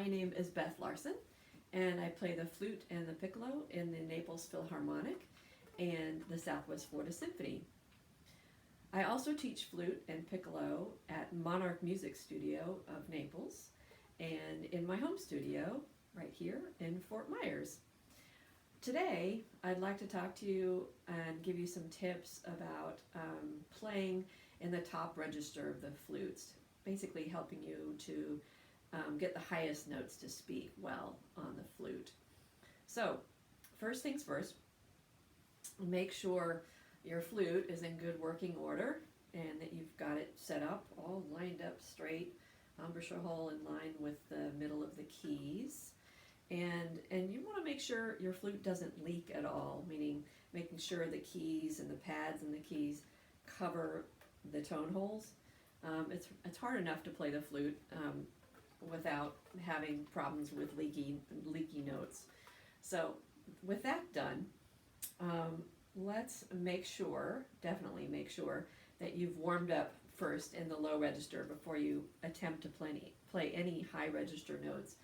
my name is Beth Larsen, and I play the flute and the piccolo in the Naples Philharmonic and the Southwest Florida Symphony. I also teach flute and piccolo at Monarch Music Studio of Naples and in my home studio right here in Fort Myers. Today, I'd like to talk to you and give you some tips about playing in the top register of the flutes, basically helping you to get the highest notes to speak well on the flute. So, first things first, make sure your flute is in good working order and that you've got it set up, all lined up straight, embouchure hole in line with the middle of the keys. And you want to make sure your flute doesn't leak at all, meaning making sure the keys and the pads and the keys cover the tone holes. It's hard enough to play the flute without having problems with leaky notes. So with that done, let's definitely make sure that you've warmed up first in the low register before you attempt to play any high register notes.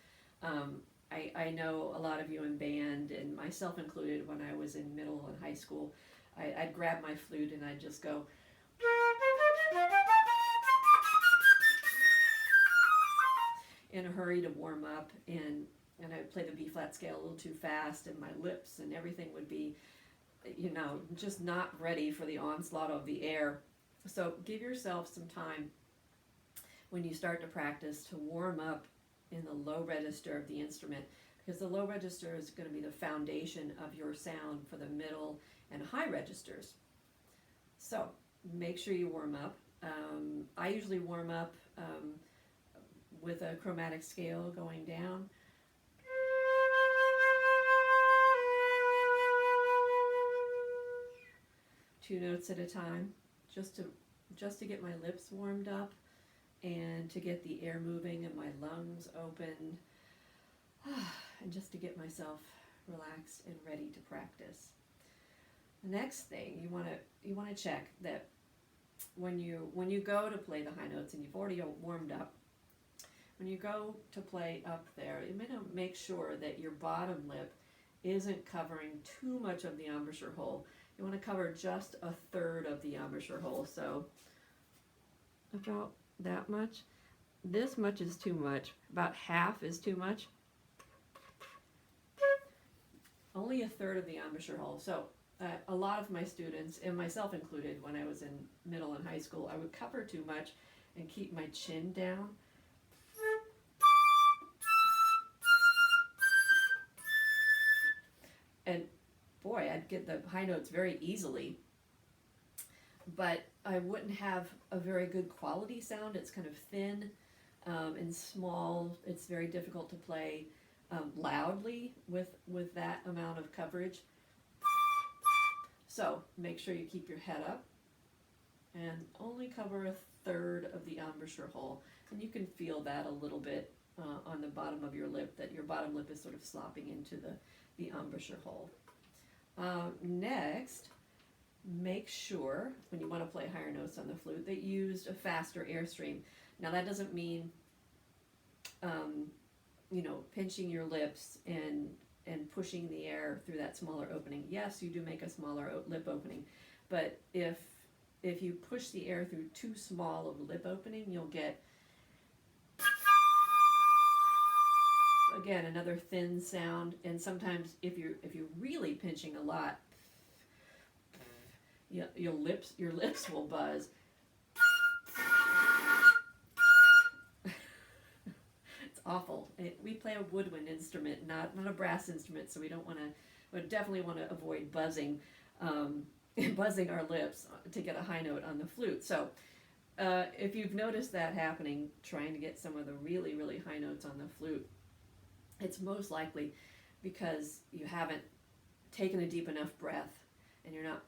I know a lot of you in band, and myself included, when I was in middle and high school, I'd grab my flute and I'd just go in a hurry to warm up, and I'd play the B flat scale a little too fast, and my lips and everything would be, just not ready for the onslaught of the air. So give yourself some time when you start to practice to warm up in the low register of the instrument, because the low register is going to be the foundation of your sound for the middle and high registers. So make sure you warm up. I usually warm up with a chromatic scale going down. Two notes at a time, just to get my lips warmed up and to get the air moving and my lungs opened, and just to get myself relaxed and ready to practice. The next thing you want to check that when you go to play the high notes and you've already warmed up, when you go to play up there, you want to make sure that your bottom lip isn't covering too much of the embouchure hole. You want to cover just a third of the embouchure hole, so about that much. This much is too much. About half is too much. Only a third of the embouchure hole. So a lot of my students, and myself included, when I was in middle and high school, I would cover too much and keep my chin down. And boy, I'd get the high notes very easily, but I wouldn't have a very good quality sound. It's kind of thin and small. It's very difficult to play loudly with that amount of coverage. So make sure you keep your head up and only cover a third of the embouchure hole. And you can feel that a little bit on the bottom of your lip, that your bottom lip is sort of slopping into the embouchure hole. Next, make sure when you want to play higher notes on the flute that you used a faster airstream. Now that doesn't mean pinching your lips and pushing the air through that smaller opening. Yes, you do make a smaller lip opening, but if you push the air through too small of a lip opening, you'll get, again, another thin sound. And sometimes if you're really pinching a lot, your lips will buzz. It's awful. We play a woodwind instrument, not a brass instrument, so we definitely want to avoid buzzing our lips to get a high note on the flute. So if you've noticed that happening, trying to get some of the really, really high notes on the flute, it's most likely because you haven't taken a deep enough breath and you're not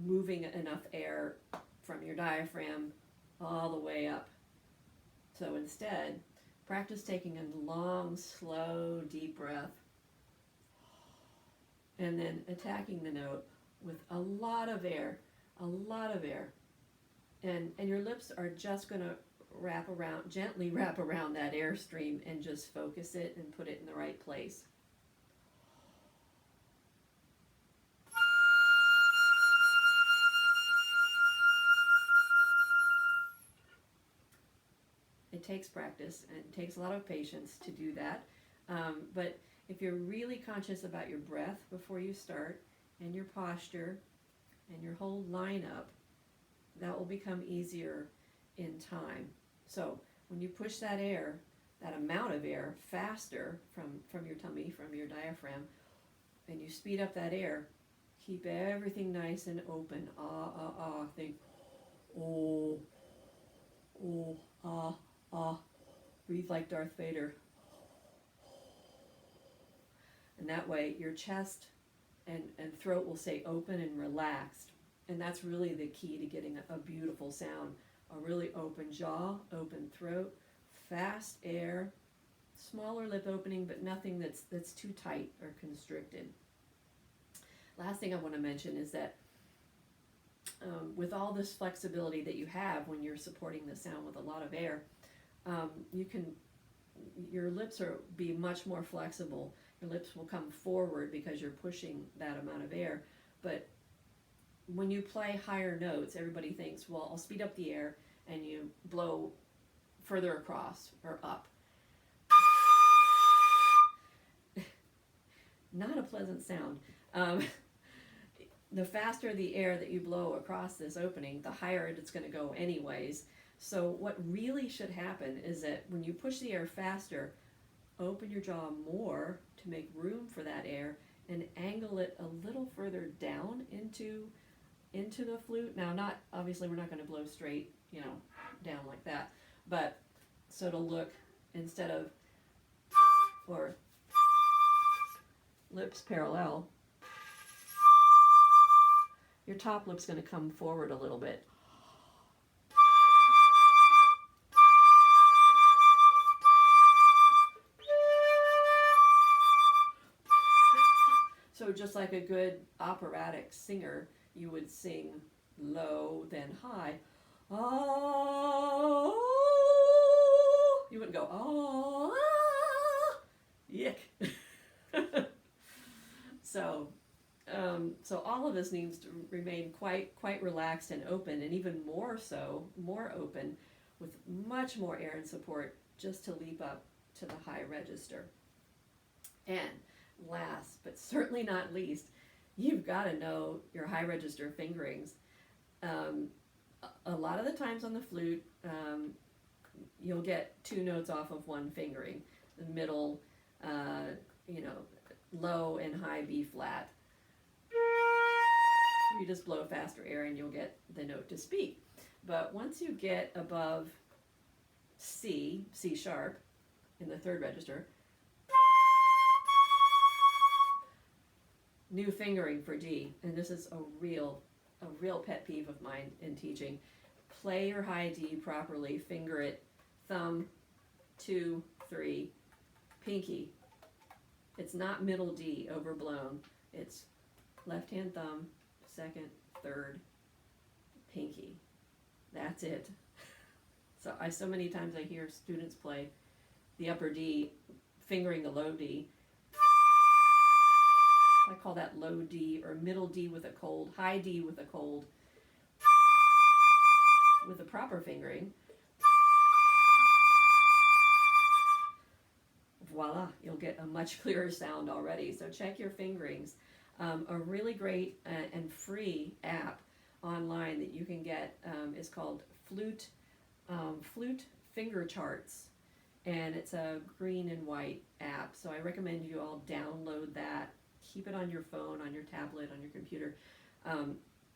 moving enough air from your diaphragm all the way up. So instead, practice taking a long, slow, deep breath and then attacking the note with a lot of air. And your lips are just going to gently wrap around that airstream and just focus it and put it in the right place. It takes practice and it takes a lot of patience to do that. But if you're really conscious about your breath before you start, and your posture, and your whole lineup, that will become easier in time. So when you push that air, that amount of air, faster from your tummy, from your diaphragm, and you speed up that air, keep everything nice and open. Ah, ah, ah. Think, oh, oh, ah, ah. Breathe like Darth Vader. And that way your chest and throat will stay open and relaxed. And that's really the key to getting a beautiful sound. A really open jaw, open throat, fast air, smaller lip opening, but nothing that's too tight or constricted. Last thing I want to mention is that with all this flexibility that you have when you're supporting the sound with a lot of air, your lips be much more flexible. Your lips will come forward because you're pushing that amount of air. But when you play higher notes, everybody thinks, well, I'll speed up the air and you blow further across or up. Not a pleasant sound. The faster the air that you blow across this opening, the higher it's going to go anyways. So what really should happen is that when you push the air faster, open your jaw more to make room for that air and angle it a little further down into the flute. Now, not obviously we're not going to blow straight, down like that, but so it'll look, instead of, or lips parallel, your top lip's going to come forward a little bit. So just like a good operatic singer, you would sing low, then high. Oh, you wouldn't go, oh, ah, yick. So all of this needs to remain quite relaxed and open, and even more open, with much more air and support, just to leap up to the high register. And last, but certainly not least, you've got to know your high register fingerings. A lot of the times on the flute, you'll get two notes off of one fingering. The middle, low and high B flat. You just blow faster air and you'll get the note to speak. But once you get above C sharp, in the third register, new fingering for D, and this is a real pet peeve of mine in teaching. Play your high D properly, finger it, thumb, 2, 3, pinky. It's not middle D overblown. It's left hand thumb, second, third, pinky. That's it. So many times I hear students play the upper D, fingering the low D. I call that low D, or middle D with a cold, high D with a cold, with the proper fingering. Voila, you'll get a much clearer sound already. So check your fingerings. A really great and free app online that you can get is called Flute Finger Charts, and it's a green and white app. So I recommend you all download that. Keep it on your phone, on your tablet, on your computer.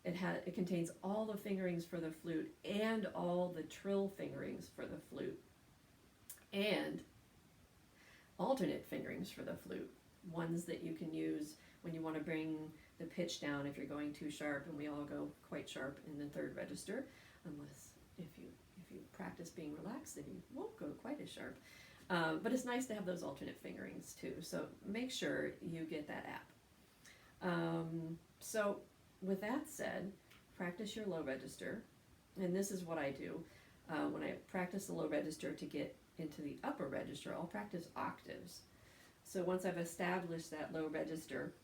It contains all the fingerings for the flute and all the trill fingerings for the flute, and alternate fingerings for the flute, ones that you can use when you want to bring the pitch down if you're going too sharp, and we all go quite sharp in the third register, unless if you practice being relaxed, then you won't go quite as sharp. But it's nice to have those alternate fingerings too, so make sure you get that app. So with that said, practice your low register, and this is what I do. When I practice the low register to get into the upper register, I'll practice octaves. So once I've established that low register,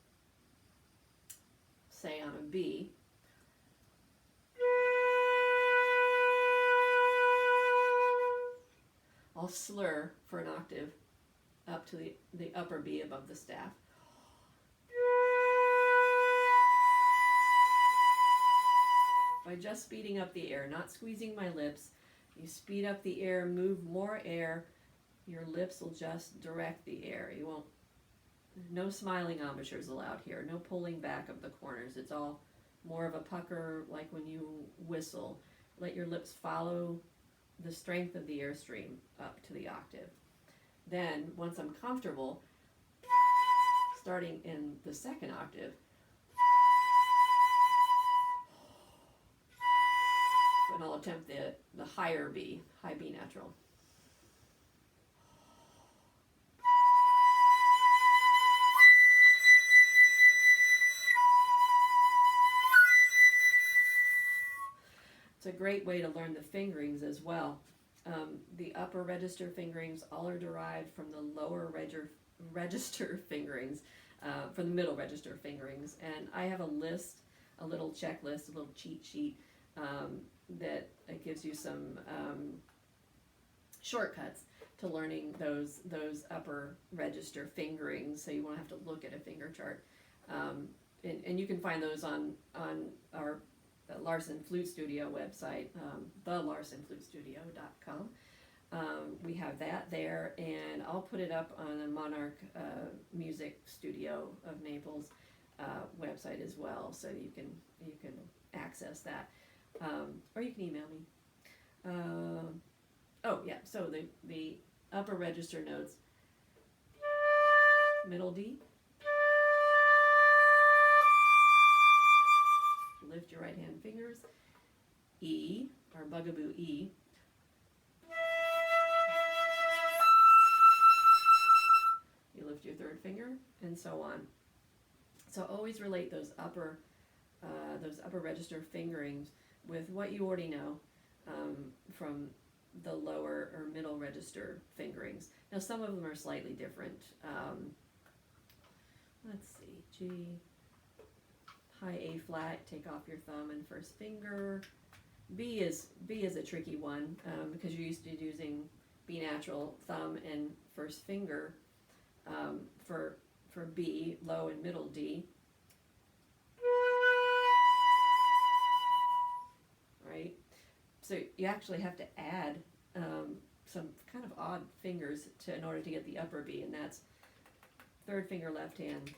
say on a B, I'll slur for an octave up to the upper B above the staff. By just speeding up the air, not squeezing my lips, you speed up the air, move more air, your lips will just direct the air. You won't, no smiling embouchures allowed here, no pulling back of the corners. It's all more of a pucker like when you whistle. Let your lips follow the strength of the airstream up to the octave. Then, once I'm comfortable, starting in the second octave, and I'll attempt the higher B, high B natural. It's a great way to learn the fingerings as well. The upper register fingerings all are derived from the lower register fingerings, from the middle register fingerings. And I have a list, a little checklist, a little cheat sheet that gives you some shortcuts to learning those upper register fingerings, so you won't have to look at a finger chart. And you can find those on our Larsen Flute Studio website, thelarsenflutestudio.com. We have that there, and I'll put it up on the Monarch Music Studio of Naples website as well, so you can access that, or you can email me. Oh yeah, so the upper register notes: middle D. Lift your right hand fingers. E, or bugaboo E. You lift your third finger, and so on. So always relate those upper register fingerings with what you already know from the lower or middle register fingerings. Now some of them are slightly different. Let's see, G. High A flat, take off your thumb and first finger. B is a tricky one because you're used to using B natural, thumb and first finger for B, low and middle D. Right? So you actually have to add some kind of odd fingers in order to get the upper B, and that's third finger left hand,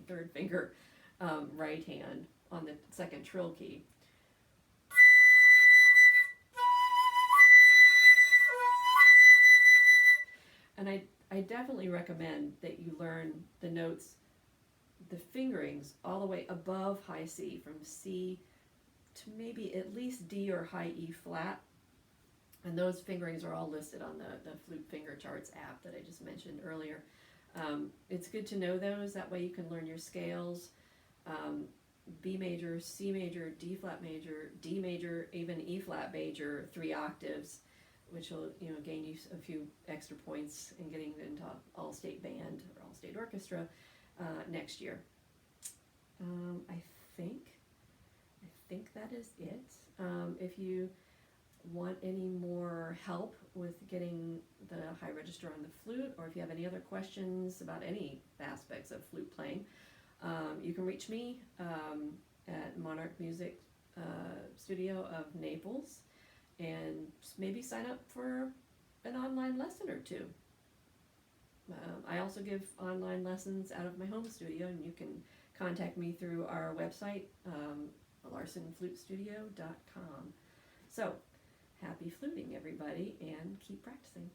third finger right hand on the second trill key. And I definitely recommend that you learn the notes, the fingerings, all the way above high C, from C to maybe at least D or high E flat. And those fingerings are all listed on the Flute Finger Charts app that I just mentioned earlier. It's good to know those, that way you can learn your scales, B major, C major, D flat major, D major, even E flat major, 3 octaves, which will gain you a few extra points in getting into all-state band or all-state orchestra next year. I think that is it. If you want any more help with getting the high register on the flute, or if you have any other questions about any aspects of flute playing, you can reach me at Monarch Music Studio of Naples, and maybe sign up for an online lesson or two. I also give online lessons out of my home studio, and you can contact me through our website, larsenflutestudio.com. So, happy fluting, everybody, and keep practicing.